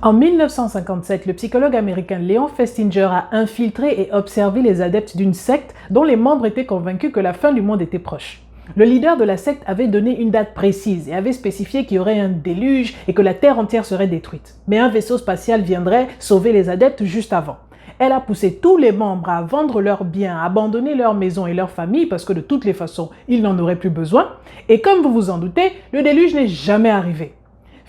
En 1957, le psychologue américain Leon Festinger a infiltré et observé les adeptes d'une secte dont les membres étaient convaincus que la fin du monde était proche. Le leader de la secte avait donné une date précise et avait spécifié qu'il y aurait un déluge et que la Terre entière serait détruite. Mais un vaisseau spatial viendrait sauver les adeptes juste avant. Elle a poussé tous les membres à vendre leurs biens, à abandonner leur maison et leur famille parce que de toutes les façons, ils n'en auraient plus besoin. Et comme vous vous en doutez, le déluge n'est jamais arrivé.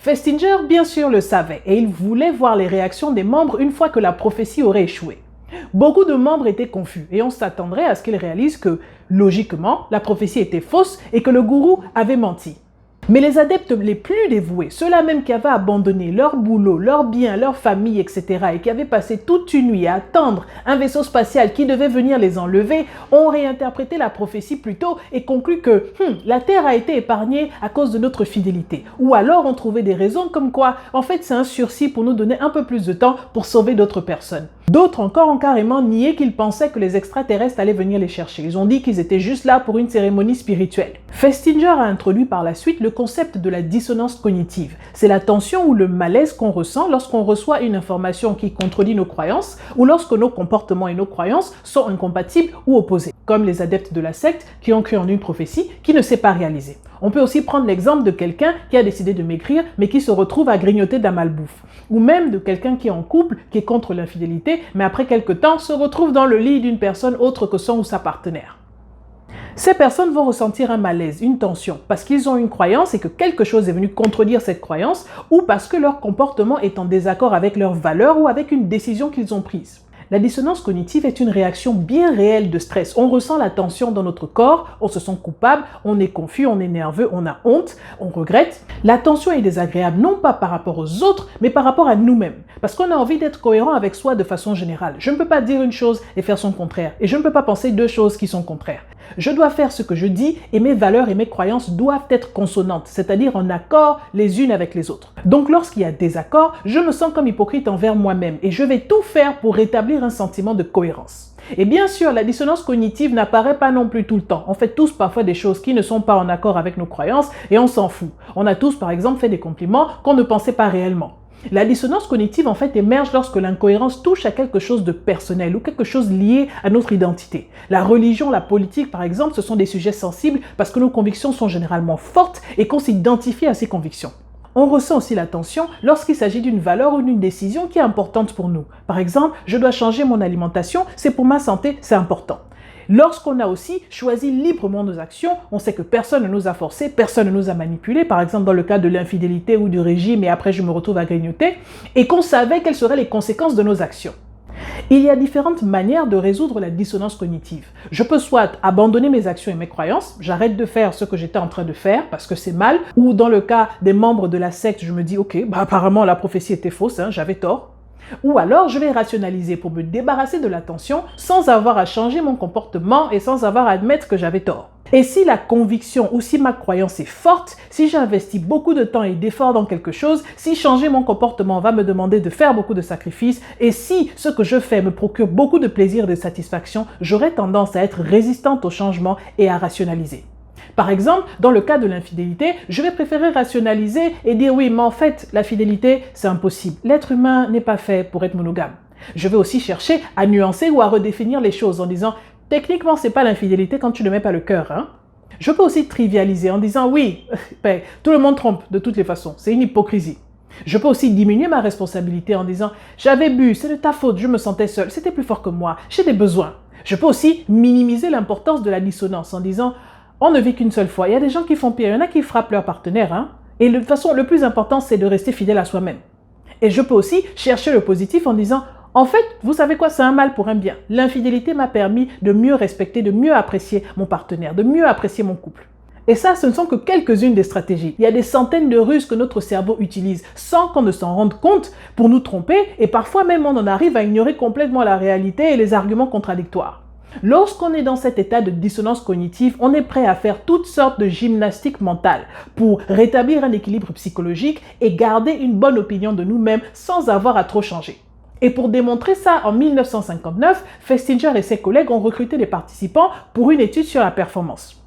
Festinger, bien sûr, le savait et il voulait voir les réactions des membres une fois que la prophétie aurait échoué. Beaucoup de membres étaient confus et on s'attendrait à ce qu'ils réalisent que, logiquement, la prophétie était fausse et que le gourou avait menti. Mais les adeptes les plus dévoués, ceux-là même qui avaient abandonné leur boulot, leurs biens, leur famille, etc. et qui avaient passé toute une nuit à attendre un vaisseau spatial qui devait venir les enlever, ont réinterprété la prophétie plus tôt et conclu que la Terre a été épargnée à cause de notre fidélité. Ou alors ont trouvé des raisons comme quoi, en fait, c'est un sursis pour nous donner un peu plus de temps pour sauver d'autres personnes. D'autres encore ont carrément nié qu'ils pensaient que les extraterrestres allaient venir les chercher. Ils ont dit qu'ils étaient juste là pour une cérémonie spirituelle. Festinger a introduit par la suite le concept de la dissonance cognitive. C'est la tension ou le malaise qu'on ressent lorsqu'on reçoit une information qui contredit nos croyances ou lorsque nos comportements et nos croyances sont incompatibles ou opposés, comme les adeptes de la secte qui ont cru en une prophétie qui ne s'est pas réalisée. On peut aussi prendre l'exemple de quelqu'un qui a décidé de maigrir mais qui se retrouve à grignoter de la malbouffe. Ou même de quelqu'un qui est en couple, qui est contre l'infidélité, mais après quelque temps se retrouve dans le lit d'une personne autre que son ou sa partenaire. Ces personnes vont ressentir un malaise, une tension, parce qu'ils ont une croyance et que quelque chose est venu contredire cette croyance, ou parce que leur comportement est en désaccord avec leurs valeurs ou avec une décision qu'ils ont prise. La dissonance cognitive est une réaction bien réelle de stress. On ressent la tension dans notre corps, on se sent coupable, on est confus, on est nerveux, on a honte, on regrette. La tension est désagréable non pas par rapport aux autres, mais par rapport à nous-mêmes. Parce qu'on a envie d'être cohérent avec soi de façon générale. Je ne peux pas dire une chose et faire son contraire. Et je ne peux pas penser deux choses qui sont contraires. Je dois faire ce que je dis et mes valeurs et mes croyances doivent être consonantes, c'est-à-dire en accord les unes avec les autres. Donc lorsqu'il y a désaccord, je me sens comme hypocrite envers moi-même et je vais tout faire pour rétablir un sentiment de cohérence. Et bien sûr, la dissonance cognitive n'apparaît pas non plus tout le temps. On fait tous parfois des choses qui ne sont pas en accord avec nos croyances et on s'en fout. On a tous par exemple fait des compliments qu'on ne pensait pas réellement. La dissonance cognitive en fait émerge lorsque l'incohérence touche à quelque chose de personnel ou quelque chose lié à notre identité. La religion, la politique par exemple, ce sont des sujets sensibles parce que nos convictions sont généralement fortes et qu'on s'identifie à ces convictions. On ressent aussi la tension lorsqu'il s'agit d'une valeur ou d'une décision qui est importante pour nous. Par exemple, je dois changer mon alimentation, c'est pour ma santé, c'est important. Lorsqu'on a aussi choisi librement nos actions, on sait que personne ne nous a forcés, personne ne nous a manipulés, par exemple dans le cas de l'infidélité ou du régime et après je me retrouve à grignoter, et qu'on savait quelles seraient les conséquences de nos actions. Il y a différentes manières de résoudre la dissonance cognitive. Je peux soit abandonner mes actions et mes croyances, j'arrête de faire ce que j'étais en train de faire parce que c'est mal, ou dans le cas des membres de la secte, je me dis ok, apparemment la prophétie était fausse, j'avais tort. Ou alors, je vais rationaliser pour me débarrasser de la tension sans avoir à changer mon comportement et sans avoir à admettre que j'avais tort. Et si la conviction ou si ma croyance est forte, si j'investis beaucoup de temps et d'efforts dans quelque chose, si changer mon comportement va me demander de faire beaucoup de sacrifices et si ce que je fais me procure beaucoup de plaisir et de satisfaction, j'aurai tendance à être résistante au changement et à rationaliser. Par exemple, dans le cas de l'infidélité, je vais préférer rationaliser et dire oui, mais en fait, la fidélité, c'est impossible. L'être humain n'est pas fait pour être monogame. Je vais aussi chercher à nuancer ou à redéfinir les choses en disant techniquement, c'est pas l'infidélité quand tu ne mets pas le cœur. Je peux aussi trivialiser en disant oui, tout le monde trompe de toutes les façons, c'est une hypocrisie. Je peux aussi diminuer ma responsabilité en disant j'avais bu, c'est de ta faute, je me sentais seule, c'était plus fort que moi, j'ai des besoins. Je peux aussi minimiser l'importance de la dissonance en disant on ne vit qu'une seule fois. Il y a des gens qui font pire, il y en a qui frappent leur partenaire. Et de toute façon, le plus important, c'est de rester fidèle à soi-même. Et je peux aussi chercher le positif en disant en fait, vous savez quoi, c'est un mal pour un bien. L'infidélité m'a permis de mieux respecter, de mieux apprécier mon partenaire, de mieux apprécier mon couple. Et ça, ce ne sont que quelques-unes des stratégies. Il y a des centaines de ruses que notre cerveau utilise sans qu'on ne s'en rende compte pour nous tromper et parfois même on en arrive à ignorer complètement la réalité et les arguments contradictoires. Lorsqu'on est dans cet état de dissonance cognitive, on est prêt à faire toutes sortes de gymnastiques mentales pour rétablir un équilibre psychologique et garder une bonne opinion de nous-mêmes sans avoir à trop changer. Et pour démontrer ça, en 1959, Festinger et ses collègues ont recruté des participants pour une étude sur la performance.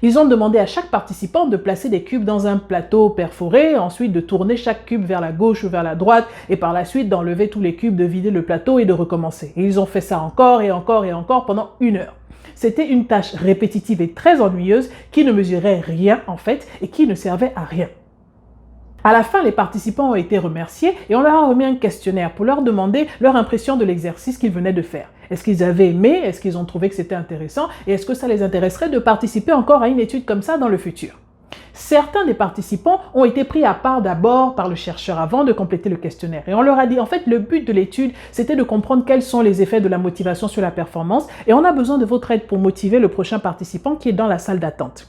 Ils ont demandé à chaque participant de placer des cubes dans un plateau perforé, ensuite de tourner chaque cube vers la gauche ou vers la droite et par la suite d'enlever tous les cubes, de vider le plateau et de recommencer. Et ils ont fait ça encore et encore et encore pendant 1 heure. C'était une tâche répétitive et très ennuyeuse qui ne mesurait rien en fait et qui ne servait à rien. À la fin, les participants ont été remerciés et on leur a remis un questionnaire pour leur demander leur impression de l'exercice qu'ils venaient de faire. Est-ce qu'ils avaient aimé? Est-ce qu'ils ont trouvé que c'était intéressant? Et est-ce que ça les intéresserait de participer encore à une étude comme ça dans le futur? Certains des participants ont été pris à part d'abord par le chercheur avant de compléter le questionnaire. Et on leur a dit, en fait, le but de l'étude, c'était de comprendre quels sont les effets de la motivation sur la performance. Et on a besoin de votre aide pour motiver le prochain participant qui est dans la salle d'attente.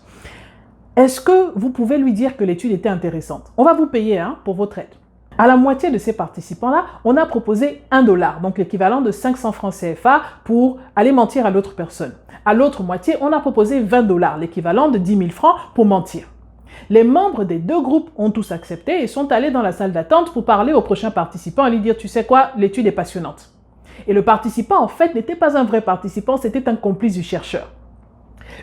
Est-ce que vous pouvez lui dire que l'étude était intéressante? On va vous payer pour votre aide. À la moitié de ces participants-là, on a proposé $1, donc l'équivalent de 500 francs CFA pour aller mentir à l'autre personne. À l'autre moitié, on a proposé $20, l'équivalent de 10 000 francs pour mentir. Les membres des deux groupes ont tous accepté et sont allés dans la salle d'attente pour parler au prochain participant et lui dire « Tu sais quoi, l'étude est passionnante ». Et le participant, en fait, n'était pas un vrai participant, c'était un complice du chercheur.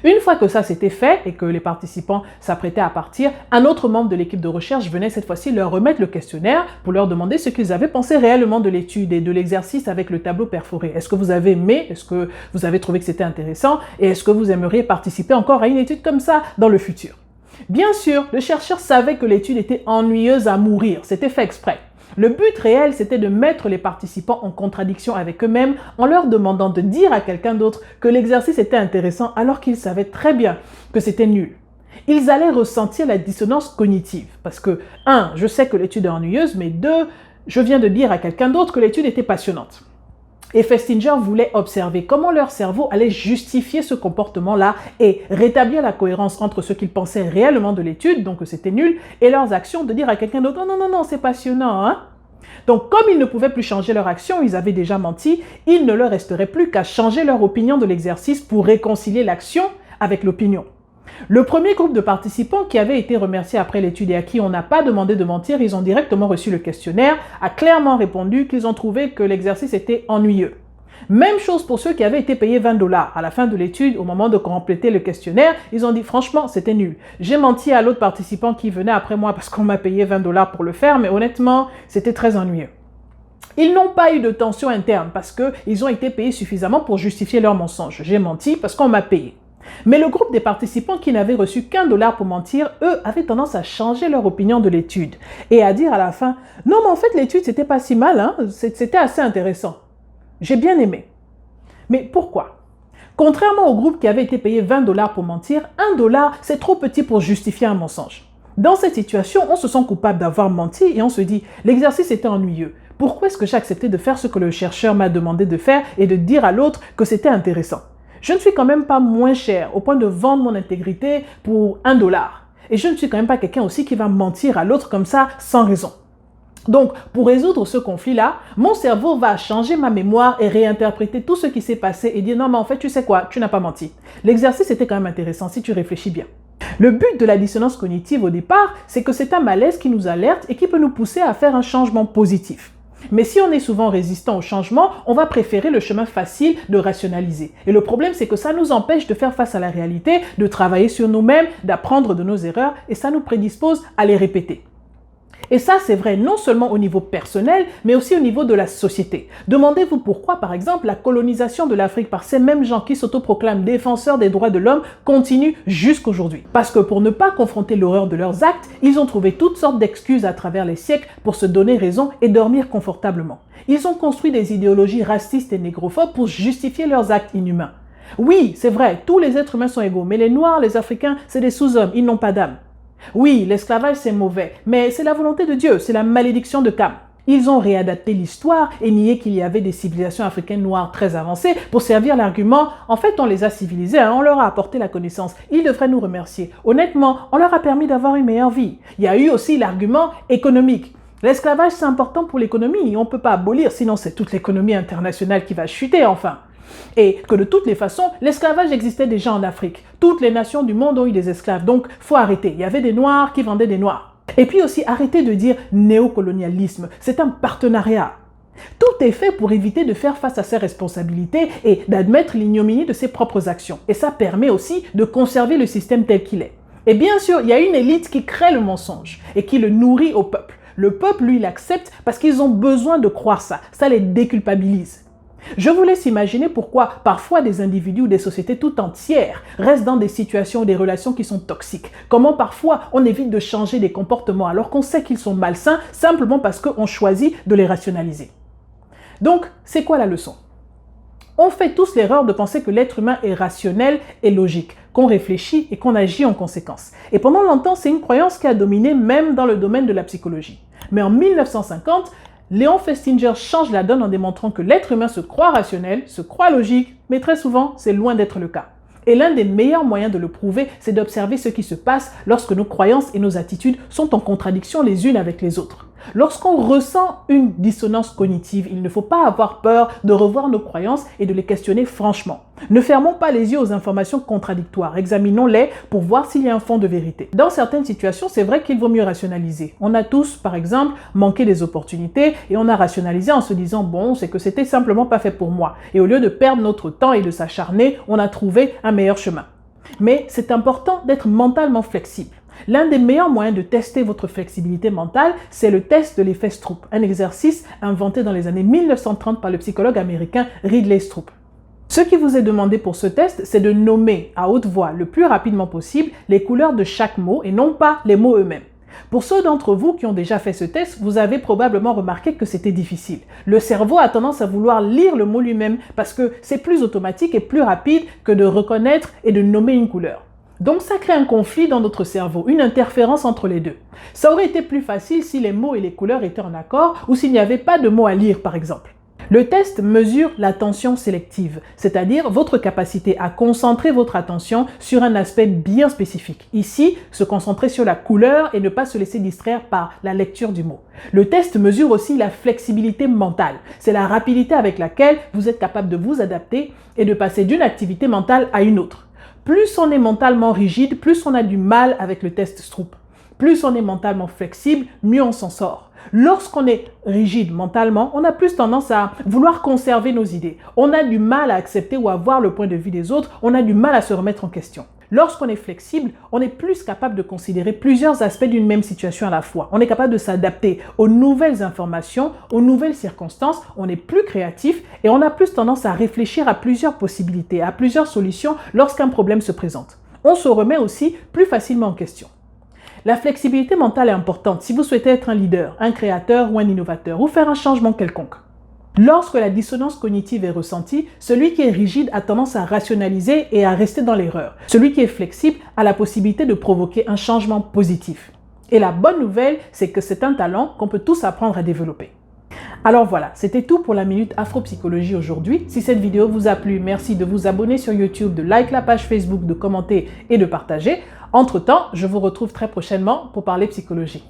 Une fois que ça s'était fait et que les participants s'apprêtaient à partir, un autre membre de l'équipe de recherche venait cette fois-ci leur remettre le questionnaire pour leur demander ce qu'ils avaient pensé réellement de l'étude et de l'exercice avec le tableau perforé. Est-ce que vous avez aimé? Est-ce que vous avez trouvé que c'était intéressant? Et est-ce que vous aimeriez participer encore à une étude comme ça dans le futur? Bien sûr, le chercheur savait que l'étude était ennuyeuse à mourir, c'était fait exprès. Le but réel, c'était de mettre les participants en contradiction avec eux-mêmes en leur demandant de dire à quelqu'un d'autre que l'exercice était intéressant alors qu'ils savaient très bien que c'était nul. Ils allaient ressentir la dissonance cognitive parce que 1, je sais que l'étude est ennuyeuse, mais 2, je viens de dire à quelqu'un d'autre que l'étude était passionnante. Et Festinger voulait observer comment leur cerveau allait justifier ce comportement-là et rétablir la cohérence entre ce qu'ils pensaient réellement de l'étude, donc que c'était nul, et leurs actions de dire à quelqu'un d'autre « Non, non, non, c'est passionnant, hein ?» Donc, comme ils ne pouvaient plus changer leur action, ils avaient déjà menti, il ne leur resterait plus qu'à changer leur opinion de l'exercice pour réconcilier l'action avec l'opinion. Le premier groupe de participants qui avait été remercié après l'étude et à qui on n'a pas demandé de mentir, ils ont directement reçu le questionnaire, a clairement répondu qu'ils ont trouvé que l'exercice était ennuyeux. Même chose pour ceux qui avaient été payés $20. À la fin de l'étude, au moment de compléter le questionnaire, ils ont dit franchement, c'était nul. J'ai menti à l'autre participant qui venait après moi parce qu'on m'a payé $20 pour le faire, mais honnêtement, c'était très ennuyeux. Ils n'ont pas eu de tension interne parce qu'ils ont été payés suffisamment pour justifier leur mensonge. J'ai menti parce qu'on m'a payé. Mais le groupe des participants qui n'avaient reçu qu'1 $ pour mentir, eux, avaient tendance à changer leur opinion de l'étude et à dire à la fin « Non, mais en fait, l'étude, c'était pas si mal, hein? C'était assez intéressant. J'ai bien aimé. » Mais pourquoi? Contrairement au groupe qui avait été payé $20 pour mentir, $1, c'est trop petit pour justifier un mensonge. Dans cette situation, on se sent coupable d'avoir menti et on se dit « L'exercice était ennuyeux. Pourquoi est-ce que j'ai accepté de faire ce que le chercheur m'a demandé de faire et de dire à l'autre que c'était intéressant? Je ne suis quand même pas moins cher au point de vendre mon intégrité pour $1. Et je ne suis quand même pas quelqu'un aussi qui va mentir à l'autre comme ça sans raison. Donc, pour résoudre ce conflit-là, mon cerveau va changer ma mémoire et réinterpréter tout ce qui s'est passé et dire « Non, mais en fait, tu sais quoi, tu n'as pas menti. L'exercice était quand même intéressant si tu réfléchis bien. » Le but de la dissonance cognitive au départ, c'est que c'est un malaise qui nous alerte et qui peut nous pousser à faire un changement positif. Mais si on est souvent résistant au changement, on va préférer le chemin facile de rationaliser. Et le problème, c'est que ça nous empêche de faire face à la réalité, de travailler sur nous-mêmes, d'apprendre de nos erreurs et ça nous prédispose à les répéter. Et ça, c'est vrai non seulement au niveau personnel, mais aussi au niveau de la société. Demandez-vous pourquoi, par exemple, la colonisation de l'Afrique par ces mêmes gens qui s'autoproclament défenseurs des droits de l'homme continue jusqu'aujourd'hui. Parce que pour ne pas confronter l'horreur de leurs actes, ils ont trouvé toutes sortes d'excuses à travers les siècles pour se donner raison et dormir confortablement. Ils ont construit des idéologies racistes et négrophobes pour justifier leurs actes inhumains. Oui, c'est vrai, tous les êtres humains sont égaux, mais les Noirs, les Africains, c'est des sous-hommes, ils n'ont pas d'âme. Oui, l'esclavage c'est mauvais, mais c'est la volonté de Dieu, c'est la malédiction de Cam. Ils ont réadapté l'histoire et nié qu'il y avait des civilisations africaines noires très avancées pour servir l'argument « En fait, on les a civilisés, on leur a apporté la connaissance, ils devraient nous remercier. Honnêtement, on leur a permis d'avoir une meilleure vie. » Il y a eu aussi l'argument économique. L'esclavage c'est important pour l'économie, on ne peut pas abolir, sinon c'est toute l'économie internationale qui va chuter enfin. Et que de toutes les façons, l'esclavage existait déjà en Afrique. Toutes les nations du monde ont eu des esclaves, donc faut arrêter. Il y avait des Noirs qui vendaient des Noirs. Et puis aussi, arrêtez de dire néocolonialisme, c'est un partenariat. Tout est fait pour éviter de faire face à ses responsabilités et d'admettre l'ignominie de ses propres actions. Et ça permet aussi de conserver le système tel qu'il est. Et bien sûr, il y a une élite qui crée le mensonge et qui le nourrit au peuple. Le peuple, lui, l'accepte parce qu'ils ont besoin de croire ça. Ça les déculpabilise. Je vous laisse imaginer pourquoi parfois des individus ou des sociétés tout entières restent dans des situations ou des relations qui sont toxiques. Comment parfois on évite de changer des comportements alors qu'on sait qu'ils sont malsains simplement parce qu'on choisit de les rationaliser. Donc, c'est quoi la leçon? On fait tous l'erreur de penser que l'être humain est rationnel et logique, qu'on réfléchit et qu'on agit en conséquence. Et pendant longtemps, c'est une croyance qui a dominé même dans le domaine de la psychologie. Mais en 1950, Léon Festinger change la donne en démontrant que l'être humain se croit rationnel, se croit logique, mais très souvent, c'est loin d'être le cas. Et l'un des meilleurs moyens de le prouver, c'est d'observer ce qui se passe lorsque nos croyances et nos attitudes sont en contradiction les unes avec les autres. Lorsqu'on ressent une dissonance cognitive, il ne faut pas avoir peur de revoir nos croyances et de les questionner franchement. Ne fermons pas les yeux aux informations contradictoires, examinons-les pour voir s'il y a un fond de vérité. Dans certaines situations, c'est vrai qu'il vaut mieux rationaliser. On a tous, par exemple, manqué des opportunités et on a rationalisé en se disant « bon, c'est que c'était simplement pas fait pour moi ». Et au lieu de perdre notre temps et de s'acharner, on a trouvé un meilleur chemin. Mais c'est important d'être mentalement flexible. L'un des meilleurs moyens de tester votre flexibilité mentale, c'est le test de l'effet Stroop, un exercice inventé dans les années 1930 par le psychologue américain Ridley Stroop. Ce qui vous est demandé pour ce test, c'est de nommer à haute voix le plus rapidement possible les couleurs de chaque mot et non pas les mots eux-mêmes. Pour ceux d'entre vous qui ont déjà fait ce test, vous avez probablement remarqué que c'était difficile. Le cerveau a tendance à vouloir lire le mot lui-même parce que c'est plus automatique et plus rapide que de reconnaître et de nommer une couleur. Donc ça crée un conflit dans notre cerveau, une interférence entre les deux. Ça aurait été plus facile si les mots et les couleurs étaient en accord ou s'il n'y avait pas de mots à lire par exemple. Le test mesure l'attention sélective, c'est-à-dire votre capacité à concentrer votre attention sur un aspect bien spécifique. Ici, se concentrer sur la couleur et ne pas se laisser distraire par la lecture du mot. Le test mesure aussi la flexibilité mentale. C'est la rapidité avec laquelle vous êtes capable de vous adapter et de passer d'une activité mentale à une autre. Plus on est mentalement rigide, plus on a du mal avec le test Stroop. Plus on est mentalement flexible, mieux on s'en sort. Lorsqu'on est rigide mentalement, on a plus tendance à vouloir conserver nos idées. On a du mal à accepter ou à voir le point de vue des autres. On a du mal à se remettre en question. Lorsqu'on est flexible, on est plus capable de considérer plusieurs aspects d'une même situation à la fois. On est capable de s'adapter aux nouvelles informations, aux nouvelles circonstances. On est plus créatif et on a plus tendance à réfléchir à plusieurs possibilités, à plusieurs solutions lorsqu'un problème se présente. On se remet aussi plus facilement en question. La flexibilité mentale est importante si vous souhaitez être un leader, un créateur ou un innovateur ou faire un changement quelconque. Lorsque la dissonance cognitive est ressentie, celui qui est rigide a tendance à rationaliser et à rester dans l'erreur. Celui qui est flexible a la possibilité de provoquer un changement positif. Et la bonne nouvelle, c'est que c'est un talent qu'on peut tous apprendre à développer. Alors voilà, c'était tout pour la Minute Afropsychologie aujourd'hui. Si cette vidéo vous a plu, merci de vous abonner sur YouTube, de liker la page Facebook, de commenter et de partager. Entre-temps, je vous retrouve très prochainement pour parler psychologie.